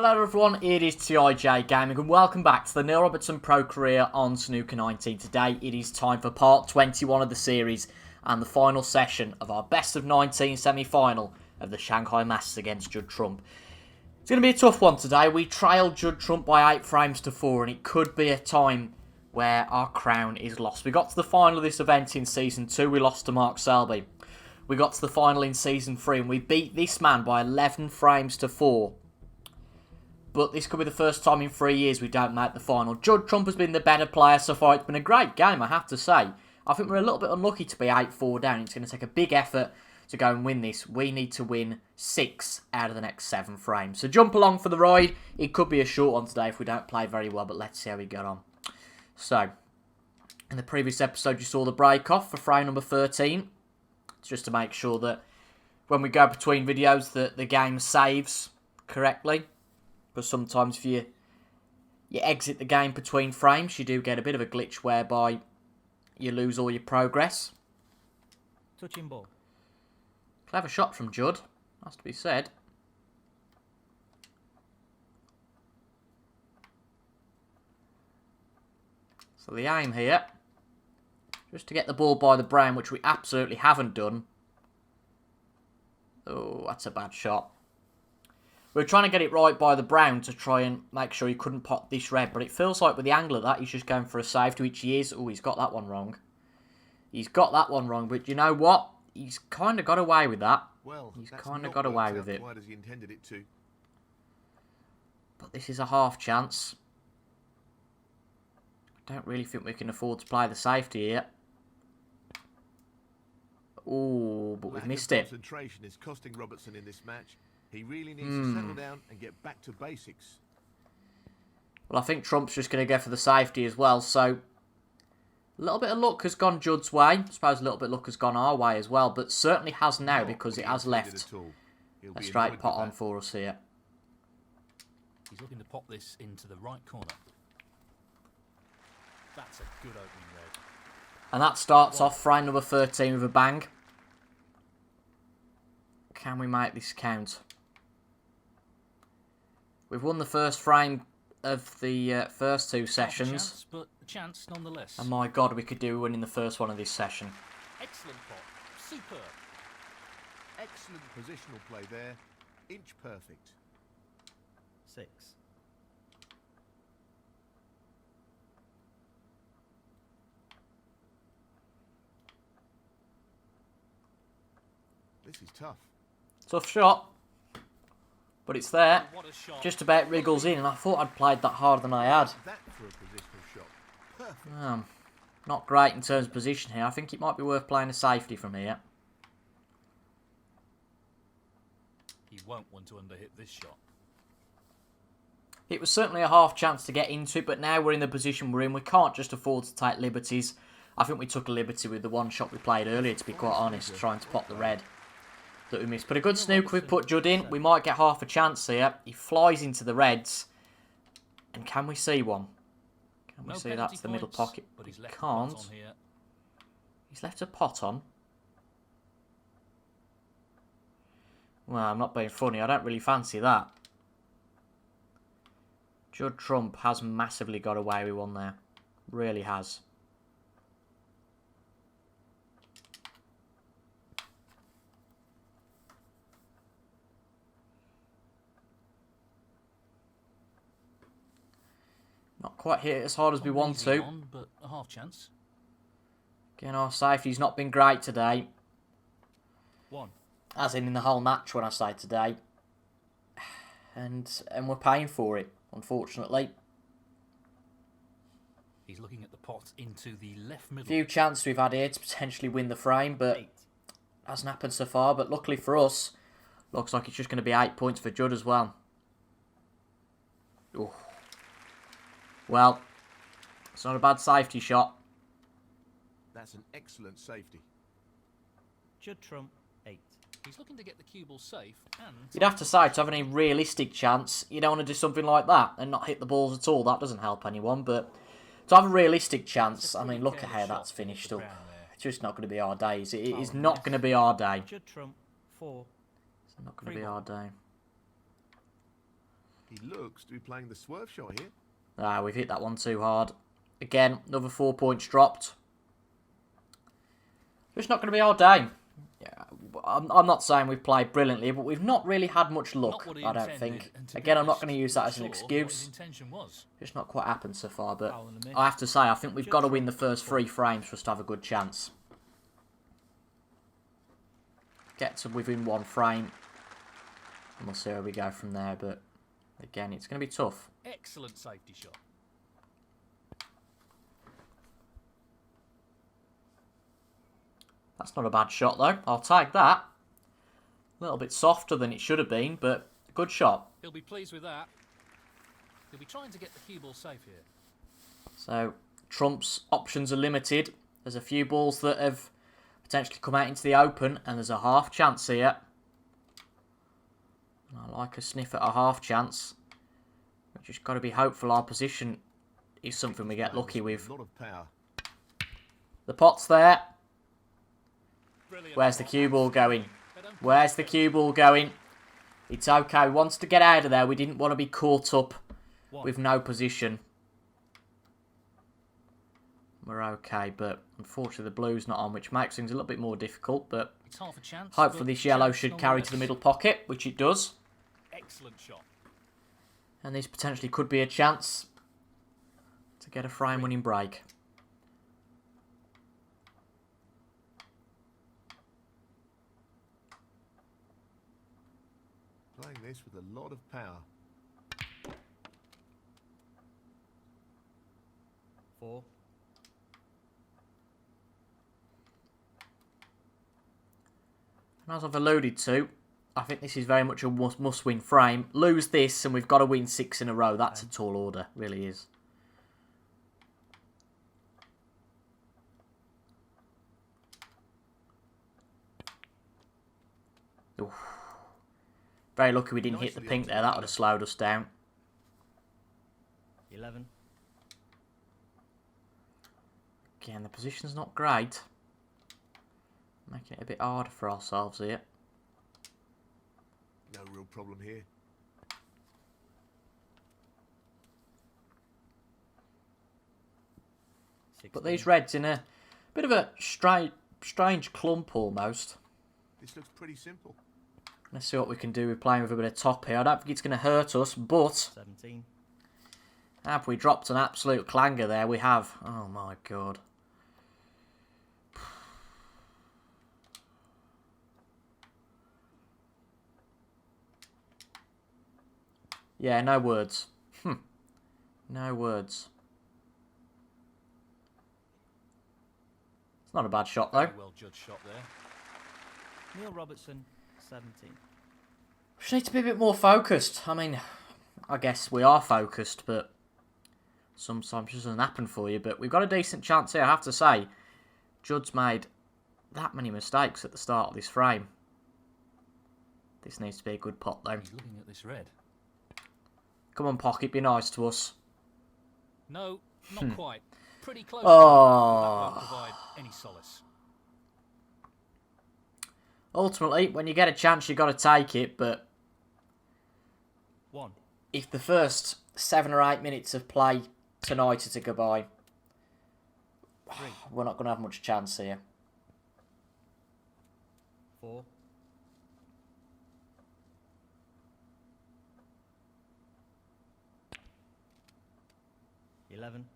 Hello everyone, it is TIJ Gaming and welcome back to the Neil Robertson Pro Career on Snooker 19. Today it is time for part 21 of the series and the final session of our best of 19 semi-final of the Shanghai Masters against Judd Trump. It's going to be a tough one today. We trailed Judd Trump by 8 frames to 4 and it could be a time where our crown is lost. We got to the final of this event in Season 2, we lost to Mark Selby. We got to the final in Season 3 and we beat this man by 11 frames to 4. But this could be the first time in 3 years we don't make the final. Judd Trump has been the better player so far. It's been a great game, I have to say. I think we're a little bit unlucky to be 8-4 down. It's going to take a big effort to go and win this. We need to win 6 out of the next 7 frames. So jump along for the ride. It could be a short one today if we don't play very well, but let's see how we get on. So, in the previous episode you saw the break off for frame number 13. It's just to make sure that when we go between videos that the game saves correctly. Because sometimes if you exit the game between frames, you do get a bit of a glitch whereby you lose all your progress. Touching ball. Clever shot from Judd, has to be said. So the aim here, just to get the ball by the brown, which we absolutely haven't done. Oh, that's a bad shot. We were trying to get it right by the brown to try and make sure he couldn't pot this red. But it feels like with the angle of that, he's just going for a save, to which he is. Oh, he's got that one wrong. He's got that one wrong. But you know what? He's kind of got away with that. Well, he's kind of got away with it. Quite as he intended it to. But this is a half chance. I don't really think we can afford to play the safety here. Oh, but we've missed it. Concentration is costing Robertson in this match. He really needs to settle down and get back to basics. Well, I think Trump's just going to go for the safety as well. So, a little bit of luck has gone Judd's way. I suppose a little bit of luck has gone our way as well. But certainly has now because it has left a straight pot on for us here. He's looking to pop this into the right corner. That's a good opening red. And that starts off frame number 13 with a bang. Can we make this count? We've won the first frame of the first 2 sessions. Chance, but a chance nonetheless. And my God, we could do winning the first one of this session. Excellent pot. Superb. Excellent positional play there. Inch perfect. 6. This is tough. Tough shot. But it's there. What a shot. Just about wriggles in, and I thought I'd played that harder than I had. That for a positional shot. Perfect. Not great in terms of position here. I think it might be worth playing a safety from here. He won't want to underhit this shot. It was certainly a half chance to get into it, but now we're in the position we're in. We can't just afford to take liberties. I think we took a liberty with the one shot we played earlier, to be quite honest, trying to pop the red that we missed. But a good snooker we put Judd in. We might get half a chance here. He flies into the reds. And can we see one? Can we see that's the middle pocket? But he's left can't. On here. He's left a pot on. Well, I'm not being funny. I don't really fancy that. Judd Trump has massively got away with one there. Really has. Not quite hit as hard as we want to. But a half chance. Again, our safety's not been great today. 1. As in the whole match when I say today. And we're paying for it, unfortunately. He's looking at the pot into the left middle. Few chances we've had here to potentially win the frame, but hasn't happened so far. But luckily for us, looks like it's just going to be 8 points for Judd as well. Ooh. Well, it's not a bad safety shot. That's an excellent safety. Judd Trump, 8. He's looking to get the cue ball safe and... You'd have to say, to have any realistic chance, you don't want to do something like that and not hit the balls at all. That doesn't help anyone, but to have a realistic chance, I mean, look at how that's finished up. It's just not going to be our day. It is not going to be our day. Judd Trump, 4. It's not going to be our day. He looks to be playing the swerve shot here. Ah, we've hit that one too hard. Again, another 4 points dropped. It's not going to be our day. Yeah, I'm not saying we've played brilliantly, but we've not really had much luck, I don't think. Again, I'm not going to use that as an excuse. It's not quite happened so far, but I have to say, I think we've got to win the first 3 frames for us to have a good chance. Get to within 1 frame, and we'll see where we go from there, but again, it's going to be tough. Excellent safety shot. That's not a bad shot, though. I'll take that. A little bit softer than it should have been, but a good shot. He'll be pleased with that. He'll be trying to get the cue ball safe here. So, Trump's options are limited. There's a few balls that have potentially come out into the open, and there's a half chance here. I like a sniff at a half chance. We've just got to be hopeful our position is something we get lucky with. A lot of power. The pot's there. Where's the cue ball going? Where's the cue ball going? It's okay. We wanted to get out of there. We didn't want to be caught up with no position. We're okay, but unfortunately the blue's not on, which makes things a little bit more difficult. But hopefully this yellow should carry to the middle pocket, which it does. Excellent shot. And this potentially could be a chance to get a frame-winning break. Playing this with a lot of power. 4. And as I've alluded to, I think this is very much a must-win frame. Lose this and we've got to win 6 in a row. That's a tall order, really is. Oof. Very lucky we didn't hit the pink there. That would have slowed us down. 11. Again, the position's not great. Making it a bit harder for ourselves here. No real problem here. But these reds in a bit of a strange clump almost. This looks pretty simple. Let's see what we can do with playing with a bit of top here. I don't think it's going to hurt us, but 17. have we dropped an absolute clanger there? We have. Oh my god. Yeah, no words. No words. It's not a bad shot though. Well judged shot there. Neil Robertson, 17. We just need to be a bit more focused. I mean, I guess we are focused, but sometimes it doesn't happen for you. But we've got a decent chance here, I have to say. Judd's made that many mistakes at the start of this frame. This needs to be a good pot, though. He's looking at this red. Come on, Pocket, be nice to us. No, not quite. Pretty close. Oh. That won't provide any solace. Ultimately, when you get a chance, you've got to take it, but 1. if the first 7 or 8 minutes of play tonight are to go by, we're not going to have much chance here. 4. 11.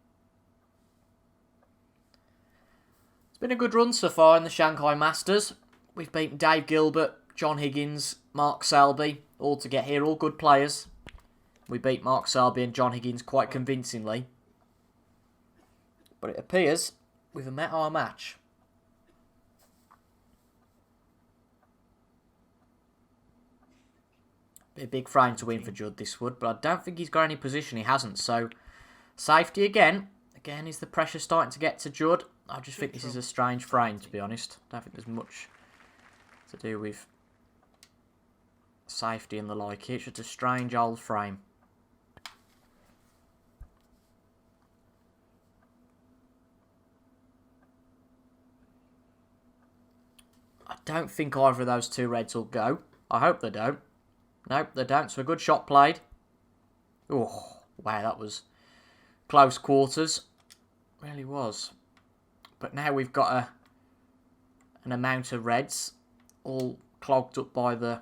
It's been a good run so far in the Shanghai Masters. We've beaten Dave Gilbert, John Higgins, Mark Selby, all to get here, all good players. We beat Mark Selby and John Higgins quite convincingly. But it appears we've met our match. Be a big frame to win for Judd, this would, but I don't think he's got any position, he hasn't, so safety again. Again, is the pressure starting to get to Judd? I just think this is a strange frame, to be honest. I don't think there's much to do with safety and the like. It's just a strange old frame. I don't think either of those two reds will go. I hope they don't. Nope, they don't. So a good shot played. Oh, wow, that was close quarters. Really was. But now we've got an amount of reds all clogged up by the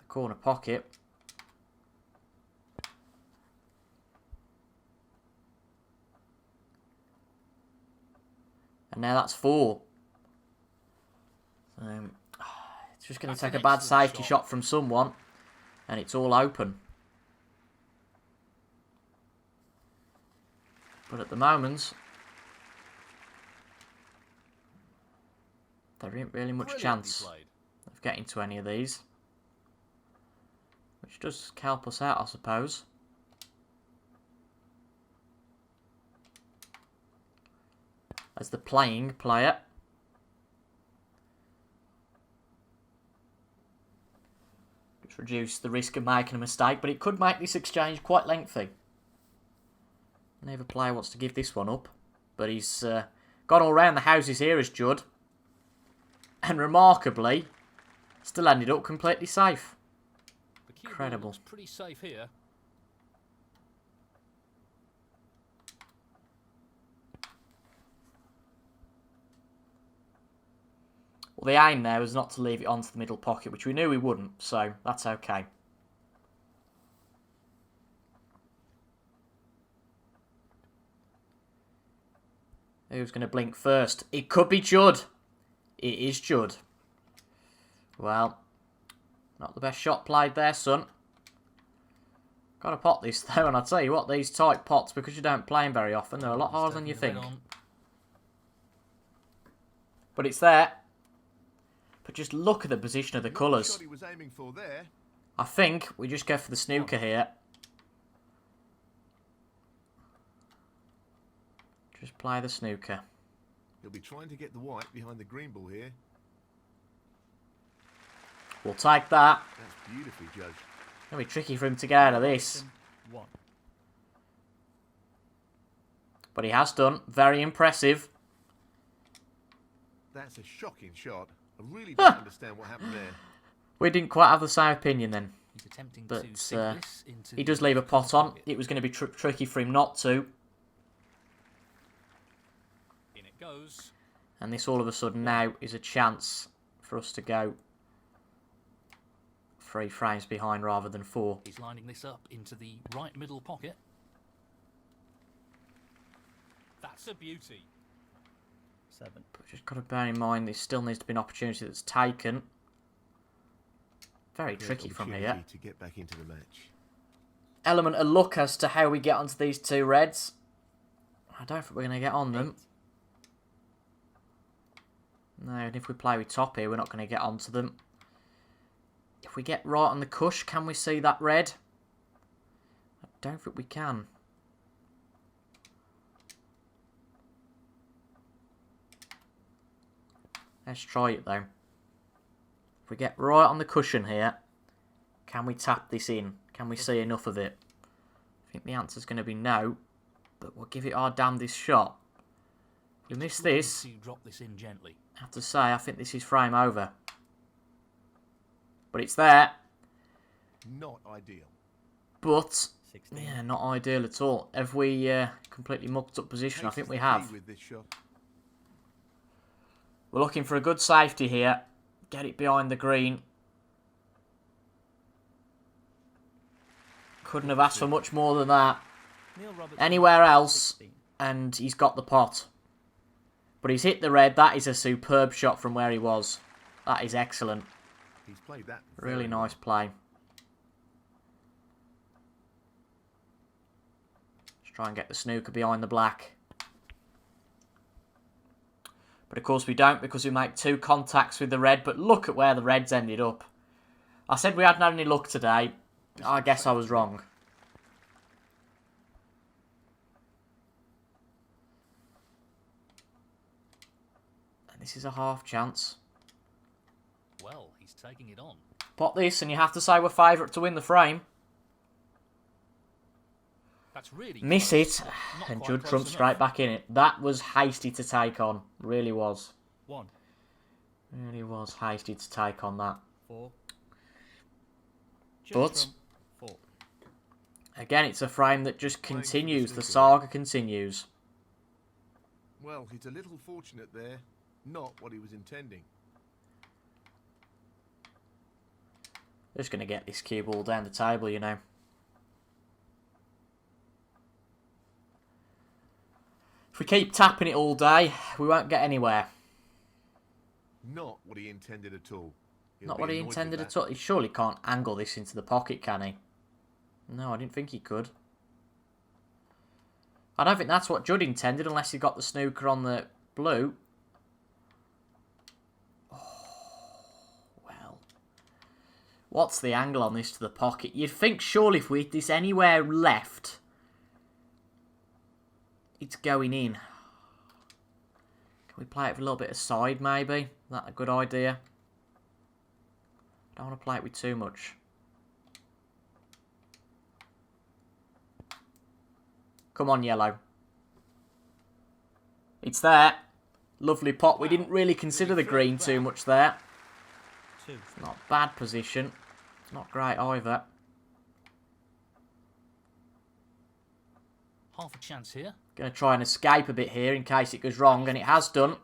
corner pocket. And now that's 4. It's just going to take a bad safety shot from someone. And it's all open. But at the moment, there ain't really much chance of getting to any of these. Which does help us out, I suppose. As the playing player. Just reduce the risk of making a mistake, but it could make this exchange quite lengthy. Neither player wants to give this one up, but he's gone all round the houses here as Judd. And remarkably, still ended up completely safe. Incredible. Looks pretty safe here. Well, the aim there was not to leave it onto the middle pocket, which we knew we wouldn't, so that's okay. Who's going to blink first? It could be Judd. It is Judd. Well, not the best shot played there, son. Got to pot this, though, and I'll tell you what, these tight pots, because you don't play them very often, they're a lot harder than you think. But it's there. But just look at the position of the colours. I think we just go for the snooker here. Just play the snooker. He'll be trying to get the white behind the green ball here. We'll take that. That's beautifully judged. It'll be tricky for him to get out of this. But he has done. Very impressive. That's a shocking shot. I really don't understand what happened there. We didn't quite have the same opinion then. He's attempting but to sink this into he does leave a pot on. It was going to be tricky for him not to. In it goes. And this all of a sudden now is a chance for us to go 3 frames behind rather than 4. He's lining this up into the right middle pocket. That's a beauty. 7. But just got to bear in mind there still needs to be an opportunity that's taken. Very tricky from here. To get back into the match. Element of luck as to how we get onto these 2 reds. I don't think we're going to get on them. No, and if we play with top here, we're not going to get onto them. If we get right on the cush, can we see that red? I don't think we can. Let's try it though. If we get right on the cushion here, can we tap this in? Can we see enough of it? I think the answer's going to be no, but we'll give it our damnedest shot. If we miss this, drop this in gently. I have to say, I think this is frame over. But it's there. Not ideal. But, 16. Yeah, not ideal at all. Have we completely mucked up position? I think we have. We're looking for a good safety here. Get it behind the green. Couldn't have asked for much more than that. Anywhere else, and he's got the pot. But he's hit the red. That is a superb shot from where he was. That is excellent. He's played that really nice play. Let's try and get the snooker behind the black. But of course we don't because we make 2 contacts with the red. But look at where the reds ended up. I said we hadn't had any luck today. I guess I was wrong. And this is a half chance. Well, he's taking it on. Pot this and you have to say we're favourite to win the frame. That's really miss it, and Judd Trump straight back in it. That was hasty to take on. Really was. 1. Really was hasty to take on that. 4. But 4. Again, it's a frame that just continues. The saga continues. Well, he's a little fortunate there. Not what he was intending. Just going to get this cue ball down the table, you know. If we keep tapping it all day, we won't get anywhere. Not what he intended at all. Not what he intended at all. He surely can't angle this into the pocket, can he? No, I didn't think he could. I don't think that's what Judd intended, unless he got the snooker on the blue. What's the angle on this to the pocket? You'd think surely if we hit this anywhere left, it's going in. Can we play it with a little bit aside maybe? Is that a good idea? Don't want to play it with too much. Come on, yellow. It's there. Lovely pot. We didn't really consider the green too much there. It's not a bad position. Not great either. Half a chance here. Going to try and escape a bit here in case it goes wrong, and it has done.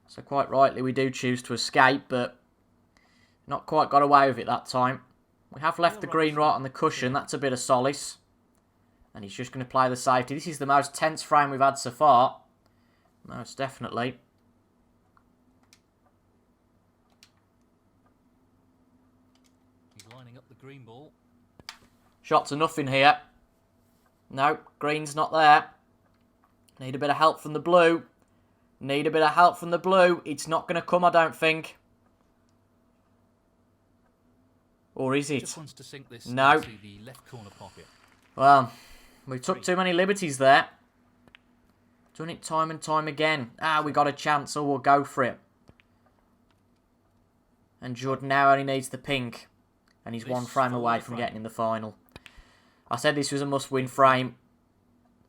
So quite rightly we do choose to escape, but not quite got away with it that time. We have left the green right on the cushion. That's a bit of solace. And he's just going to play the safety. This is the most tense frame we've had so far. Most definitely. Lining up the green ball. Shot to nothing here. No, green's not there. Need a bit of help from the blue. Need a bit of help from the blue. It's not going to come, I don't think. Or is it? Just wants to sink this no. into the left corner pocket. Well, we took too many liberties there. Done it time and time again. Ah, we got a chance, so we'll go for it. And Jordan now only needs the pink. And he's one frame away from getting in the final. I said this was a must-win frame.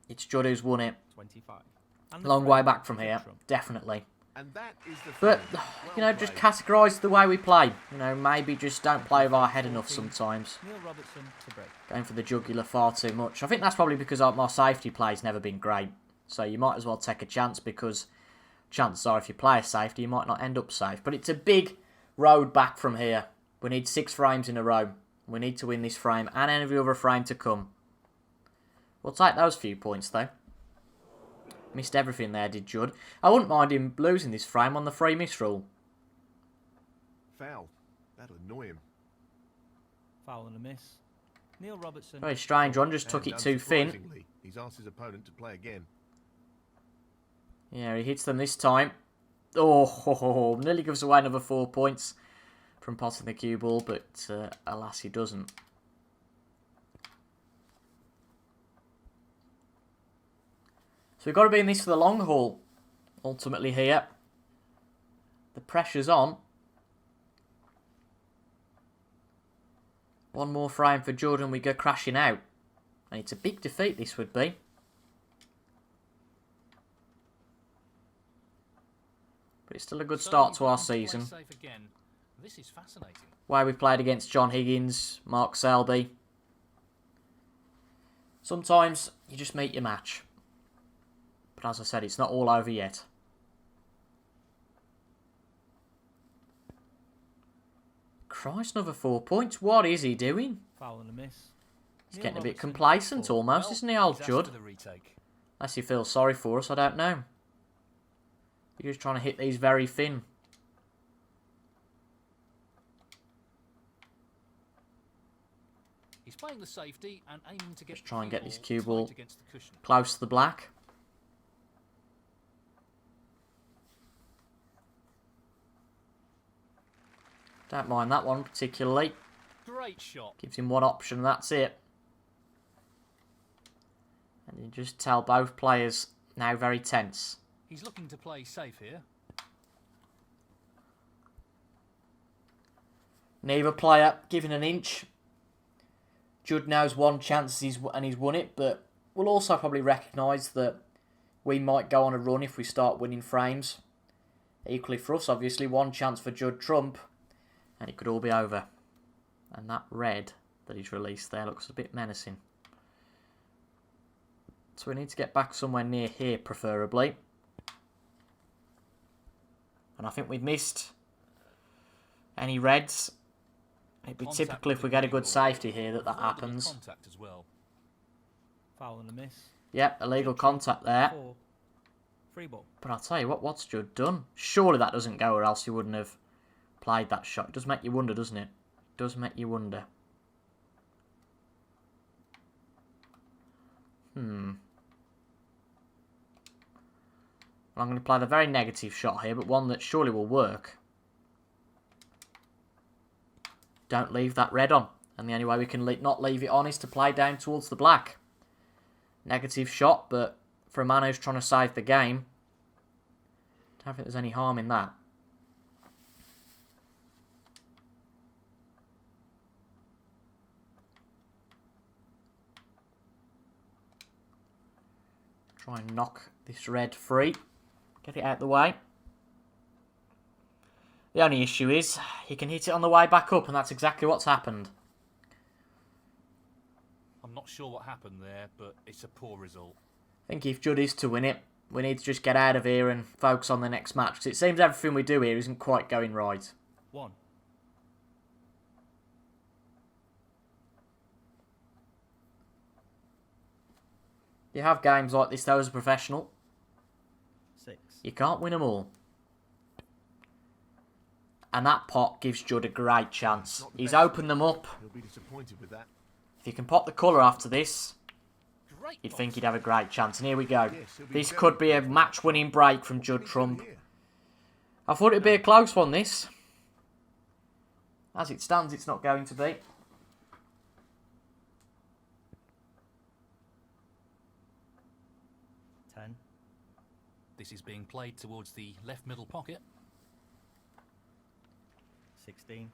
It's Judd who's won it. 25. Long way back from here, definitely. And that is the But, well you know, just categorise the way we play. You know, maybe just don't play with our head enough sometimes. Neil Robertson to break. Going for the jugular far too much. I think that's probably because my safety play's never been great. So you might as well take a chance, because chances are if you play a safety, you might not end up safe. But it's a big road back from here. We need 6 frames in a row. We need to win this frame and every other frame to come. We'll take those few points, though. Missed everything there, did Judd. I wouldn't mind him losing this frame on the free miss rule. Foul. That'll annoy him. Foul and a miss. Neil Robertson. Very strange one, just took it too thin. He's asked his opponent to play again. Yeah, he hits them this time. Oh, nearly gives away another 4 points from potting the cue ball, but alas, he doesn't. So we've got to be in this for the long haul, ultimately here. The pressure's on. One more frame for Jordan, we go crashing out. And it's a big defeat, this would be. But it's still a good start to our season. This is fascinating. Way we played against John Higgins, Mark Selby. Sometimes you just meet your match. But as I said, it's not all over yet. Christ, another 4 points. What is he doing? Foul and a miss. He's getting a bit complacent almost, isn't he, old Judd? Unless he feels sorry for us, I don't know. He's just trying to hit these very thin. He's playing the safety and aiming to get. Just try and get this cue ball the close to the black. Don't mind that one particularly. Great shot. Gives him one option, that's it. And you just tell both players now very tense. He's looking to play safe here. Neither player giving an inch. Judd knows one chance and he's won it, but we'll also probably recognise that we might go on a run if we start winning frames. Equally for us, obviously, one chance for Judd Trump, and it could all be over. And that red that he's released there. Looks a bit menacing. So we need to get back somewhere near here, preferably. And I think we've missed any reds. It'd be typical if we get a good safety here that happens. Contact as well. Foul and a miss. Yep, illegal contact there. 4. Free ball. But I'll tell you what, what's Judd done? Surely that doesn't go, or else he wouldn't have played that shot. It does make you wonder, doesn't it? It does make you wonder. Well, I'm going to play the very negative shot here, but one that surely will work. Don't leave that red on. And the only way we can not leave it on is to play down towards the black. Negative shot, but for a man who's trying to save the game, I don't think there's any harm in that. Try and knock this red free. Get it out of the way. The only issue is he can hit it on the way back up, and that's exactly what's happened. I'm not sure what happened there, but it's a poor result. I think if Judd is to win it, we need to just get out of here and focus on the next match, because it seems everything we do here isn't quite going right. 1. You have games like this though as a professional. 6. You can't win them all. And that pot gives Judd a great chance. He's opened them up. He'll be disappointed with that. If he can pot the colour after this, Great you'd pot. think he'd have a great chance. And here we go. Yes, he'll be This very could be a careful. match-winning break from Judd What Trump. here? I thought it'd be a close one, this. As it stands, it's not going to be. This is being played towards the left middle pocket. 16.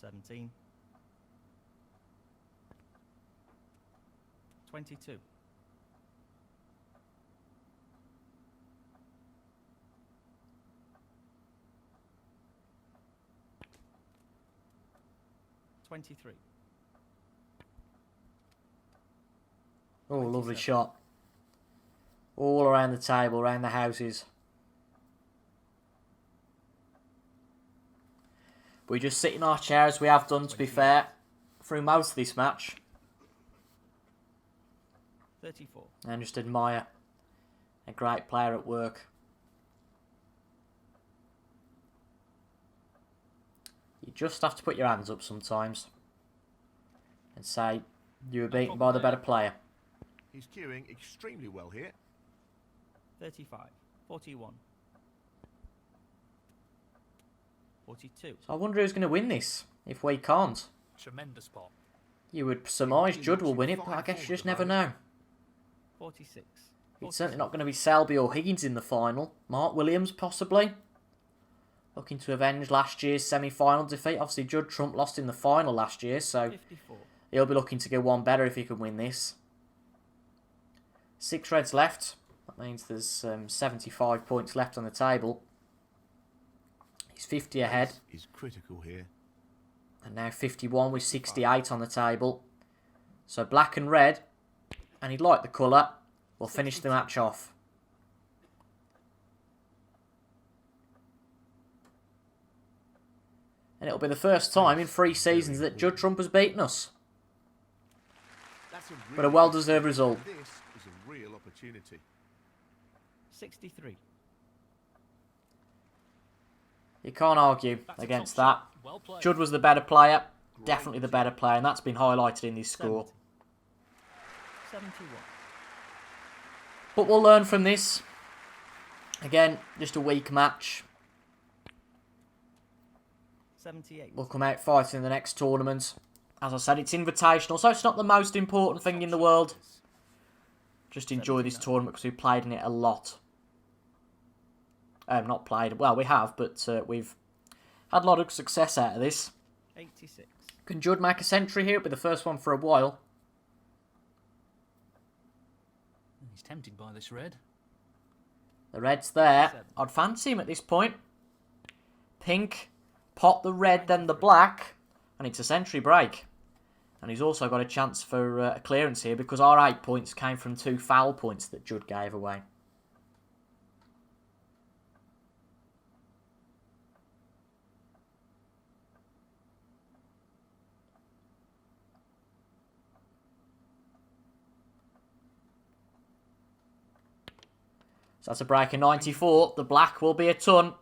17. 22. 23. Oh, lovely 27. shot. All around the table, around the houses. We just sit in our chairs, we have done, to be fair, through most of this match. 34. And just admire a great player at work. You just have to put your hands up sometimes and say you were beaten by the better player. He's queuing extremely well here. 35. 41. 42. So I wonder who's going to win this if we can't. Tremendous pot. You would surmise Judd will win it, but I guess you just never know. 46. It's certainly not going to be Selby or Higgins in the final. Mark Williams, possibly. Looking to avenge last year's semi-final defeat. Obviously, Judd Trump lost in the final last year, so 54. he'll be looking to go one better if he can win this. 6 reds left. That means there's 75 points left on the table. He's 50 ahead. Is critical here. And now 51 with 68 on the table. So black and red, and he'd like the colour, will finish the match off. And it'll be the first time in 3 seasons that Judd Trump has beaten us. That's a But a really well-deserved result. This is a real opportunity. 63. You can't argue That's a against top that. shot. Well played. Judd was the better player. Definitely the better player, and that's been highlighted in this score. 71. But we'll learn from this. Again, just a weak match. 78. We'll come out fighting in the next tournament. As I said, it's invitational, so it's not the most important thing in the world. Just enjoy this tournament because we've played in it a lot. Not played, well, we have, but we've had a lot of success out of this. 86. Can Judd make a century here? It'll be the first one for a while. He's tempted by this red. The red's there. I'd fancy him at this point. Pink, pot the red, then the black. And it's a century break. And he's also got a chance for a clearance here because our 8 points came from 2 foul points that Judd gave away. So that's a break of 94. The black will be a ton.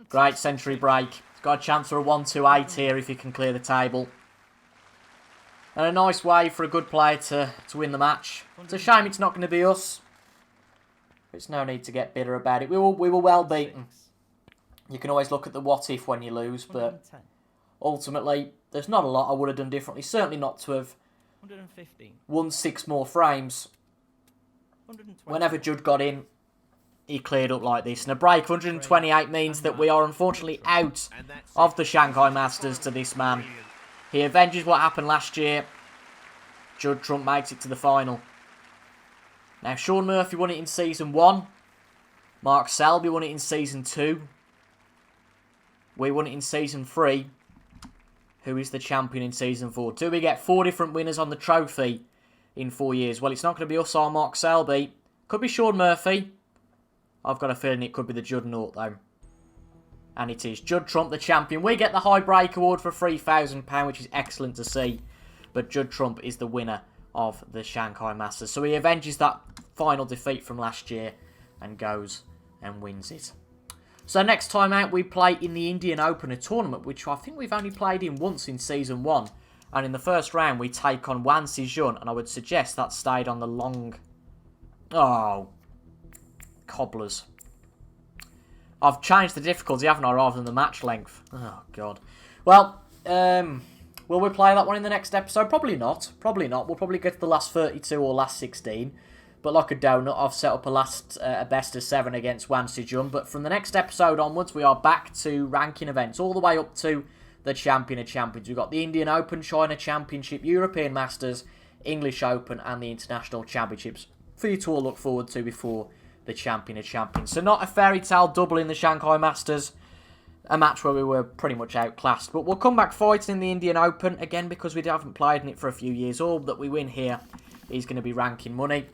Great century break. He's got a chance for a 1-2-8 here if he can clear the table. And a nice way for a good player to win the match. It's a shame it's not going to be us. There's no need to get bitter about it. We were well beaten. You can always look at the what if when you lose, but ultimately, there's not a lot I would have done differently. Certainly not to have 115. won 6 more frames. Whenever Judd got in, he cleared up like this. And a break of 128 means that we are unfortunately out of the Shanghai Masters to this man. He avenges what happened last year. Judd Trump makes it to the final. Now, Shaun Murphy won it in Season 1. Mark Selby won it in Season 2. We won it in Season 3. Who is the champion in Season 4? Do we get 4 different winners on the trophy in 4 years? Well, it's not going to be us or Mark Selby. Could be Shaun Murphy. I've got a feeling it could be the Judd Naught, though. And it is Judd Trump, the champion. We get the High Break Award for £3,000, which is excellent to see. But Judd Trump is the winner of the Shanghai Masters. So he avenges that final defeat from last year and goes and wins it. So next time out, we play in the Indian Open, a tournament which I think we've only played in once in Season 1. And in the first round, we take on Wan Sijun, and I would suggest that stayed on the long... Oh, cobblers. I've changed the difficulty, haven't I, rather than the match length. Oh, God. Well, will we play that one in the next episode? Probably not. Probably not. We'll probably get to the last 32 or last 16. But like a donut, I've set up a best of 7 against Wan Sijun. But from the next episode onwards, we are back to ranking events, all the way up to the Champion of Champions. We've got the Indian Open, China Championship, European Masters, English Open, and the International Championships for you to all look forward to before the Champion of Champions. So not a fairy tale double in the Shanghai Masters, a match where we were pretty much outclassed. But we'll come back fighting in the Indian Open, again, because we haven't played in it for a few years. All that we win here is going to be ranking money.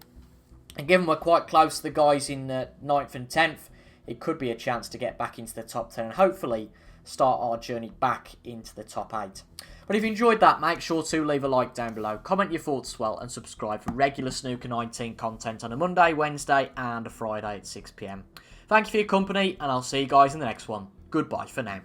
And given we're quite close to the guys in 9th and 10th, it could be a chance to get back into the top 10 and hopefully start our journey back into the top 8. But if you enjoyed that, make sure to leave a like down below, comment your thoughts as well, and subscribe for regular Snooker 19 content on a Monday, Wednesday and a Friday at 6 PM. Thank you for your company, and I'll see you guys in the next one. Goodbye for now.